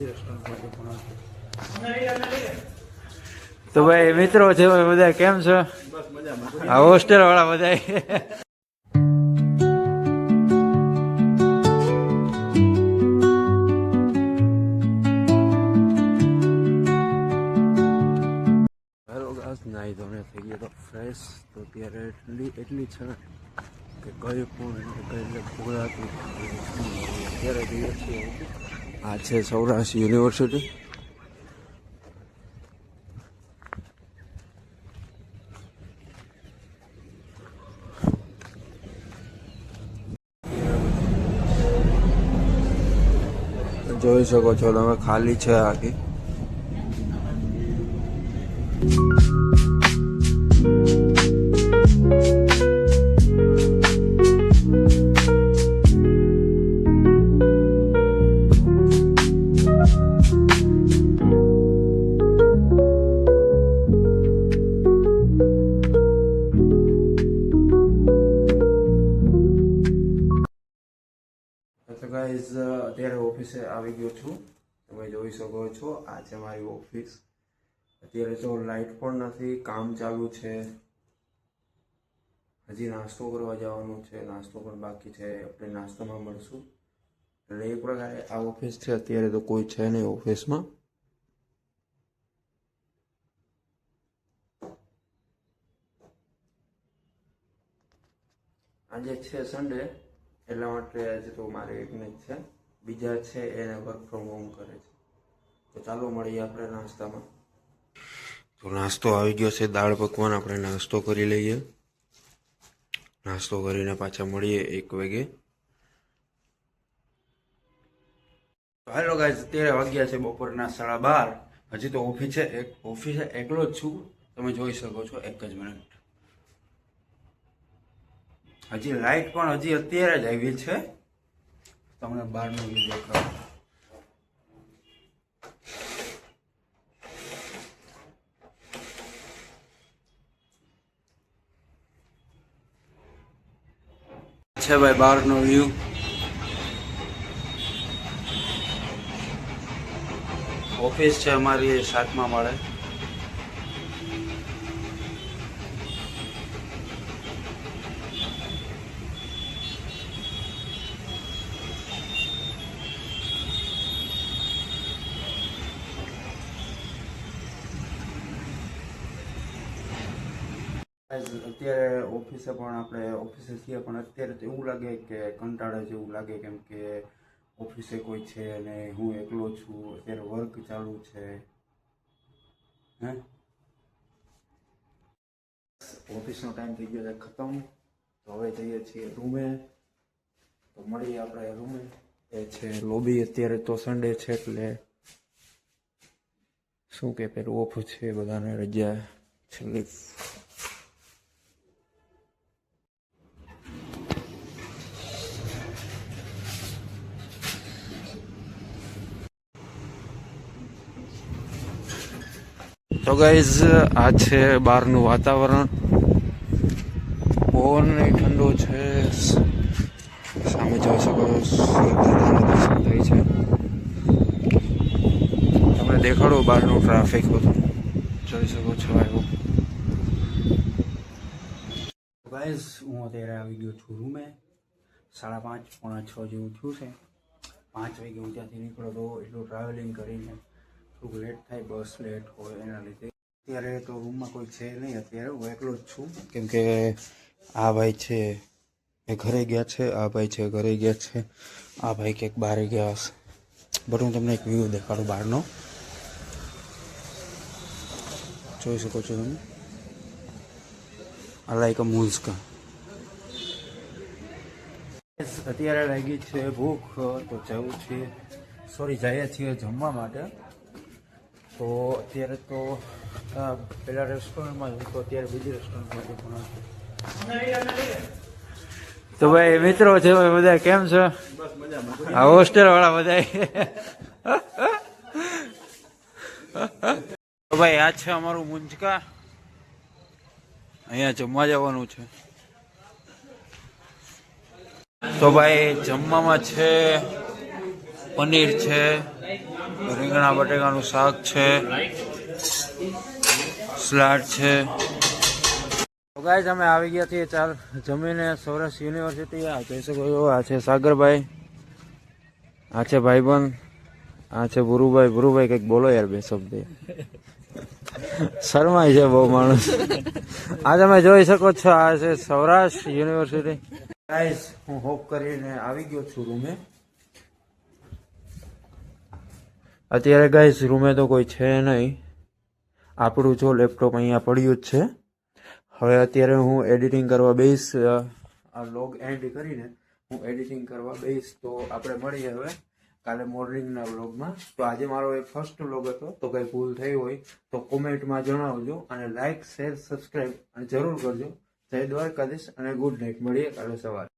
તો ભાઈ મિત્રો છે બધા કેમ છો? આ હોસ્ટેલ વાળા બધા હેલો ગાઈસ, નાઈ ધોને થઈ ગયો તો ફ્રેશ. તો અત્યારે એટલી છે ને કે કઈ પણ ભોગળાતું અત્યારે જઈએ છીએ. આ છે સૌરાષ્ટ્ર યુનિવર્સિટી. જોઈ શકો છો તમે, ખાલી છે આખી. તો ગાઈઝ અત્યારે ઓફિસે આવી ગયો છું. તમે જોઈ શકો છો આ છે મારી ઓફિસ. અત્યારે તો લાઇટ પણ નથી, કામ ચાલુ છે. હજી નાસ્તો કરવા જવાનું છે, નાસ્તો પણ બાકી છે. આપણે નાસ્તામાં મળશું. એટલે એ પ્રકારે આ ઓફિસ છે. અત્યારે તો કોઈ છે નહીં ઓફિસમાં. આજે છે સન્ડે, એટલા માટે આજે તો મારે એકને જ છે. બીજા છે એને વર્ક ફ્રોમ હોમ કરે છે. તો ચાલો મળીએ આપણે નાસ્તામાં. તો નાસ્તો આવી ગયો છે, દાળ પકવાન. આપણે નાસ્તો કરી લઈએ. નાસ્તો કરીને પાછા મળીએ 1 વાગે. હાલો ગાઈઝ, અત્યારે વાગ્યા છે બપોરના 12:30. હજી તો ઓફિસે એકલો જ છું. તમે જોઈ શકો છો. 1 જ મિનિટ. હજી લાઇટ પણ હજી અત્યારે જ આવી છે. તમને બહારનો વ્યૂ દેખાડું. છે ભાઈ બહારનો વ્યૂ. ઓફિસ છે અમારી 7મા માળે. અત્યારે ઓફિસે પણ આપણે ઓફિસે છીએ, પણ અત્યારે તો એવું લાગે કે કંટાળા જેવું લાગે, કેમ કે ઓફિસે કોઈ છે અને હું એકલો છું. અત્યારે વર્ક ચાલુ છે. ઓફિસનો ટાઈમ થઈ ગયો છે ખતમ. તો હવે જઈએ છીએ રૂમે. તો મળીએ આપણે રૂમે. એ છે લોબી. અત્યારે તો સન્ડે છે એટલે શું કે પેલું ઓફ છે, બધાને રજા છેલ્લી. તો ગાઈઝ આ છે બહારનું વાતાવરણ. પવન ઠંડો છે. સામે જોઈ શકો દર્શન થાય છે. તમને દેખાડો બહારનું ટ્રાફિક બધું જોઈ શકો છો. આવ્યો ગાઈઝ, હું અત્યારે આવી ગયો છું રૂમે. 5:30 પોણા 6 જેવું થયું છે. 5 વાગે હું ત્યાંથી નીકળ્યો તો એટલું ટ્રાવેલિંગ કરીને થોડુંક લેટ થાય, બસ લેટ હોય એના લીધે. અત્યારે તો રૂમમાં કોઈ છે નહીં. અત્યારે હું એકલો જ છું, કેમ કે આ ભાઈ છે એ ઘરે ગયા છે, આ ભાઈ છે ઘરે ગયા છે, આ ભાઈ ક્યાંક બહાર ગયા હશે. બટ હું તમને એક વ્યૂ દેખાડું બહારનો. જોઈ શકો છો તમે. આ લાઈક અ મુઝકા. અત્યારે લાગી છે ભૂખ, તો જવું છે જઈએ છીએ જમવા માટે. તો અત્યારે તો પેલા રેસ્ટોરન્ટમાં તો અત્યારે બીજી રેસ્ટોરન્ટમાં. તો ભાઈ મિત્રો છે બધા કેમ છો? આ હોસ્ટેલ વાળા બધા. તો ભાઈ આ છે અમારું મુંજકા. અહીંયા જમવા જવાનું છે. તો ભાઈ જમવામાં છે પનીર છે, રીંગણા બટેકાનું શાક છે, સલાડ છે. તો ગાઈસ અમે આવી ગયા છીએ ચાલ જમીને સૌરાષ્ટ્ર યુનિવર્સિટી. આ જોઈ શકો છો, આ છે સાગરભાઈ, આ છે ભાઈબંધ, આ છે ભુરુભાઈ. ભુરુભાઈ કંઈક બોલો યાર, બે શબ્દ. શરમાય છે બહુ માણસ. આ તમે જોઈ શકો છો, આ છે સૌરાષ્ટ્ર યુનિવર્સિટી. ગાઈસ હું હોપ કરીને આવી ગયો છું રૂમે. અત્યારે ગાઈસ રૂમે તો કોઈ છે નહીં. આપણું જો લેપટોપ અહીંયા પડ્યું જ છે. હવે અત્યારે હું એડિટિંગ કરવા બેસ. આ લોગ એન્ડ કરીને હું એડિટિંગ કરવા બેસ. તો આપણે મળીએ હવે કાલે મોર્નિંગના વ્લોગમાં. તો આજે મારો એ ફર્સ્ટ વ્લોગ હતો, તો કંઈ ભૂલ થઈ હોય તો કોમેન્ટમાં જણાવજો અને લાઇક શેર સબસ્ક્રાઈબ અને જરૂર કરજો. જય દ્વારકાધીશ અને ગુડ નાઇટ. મળીએ કાલે સવારે.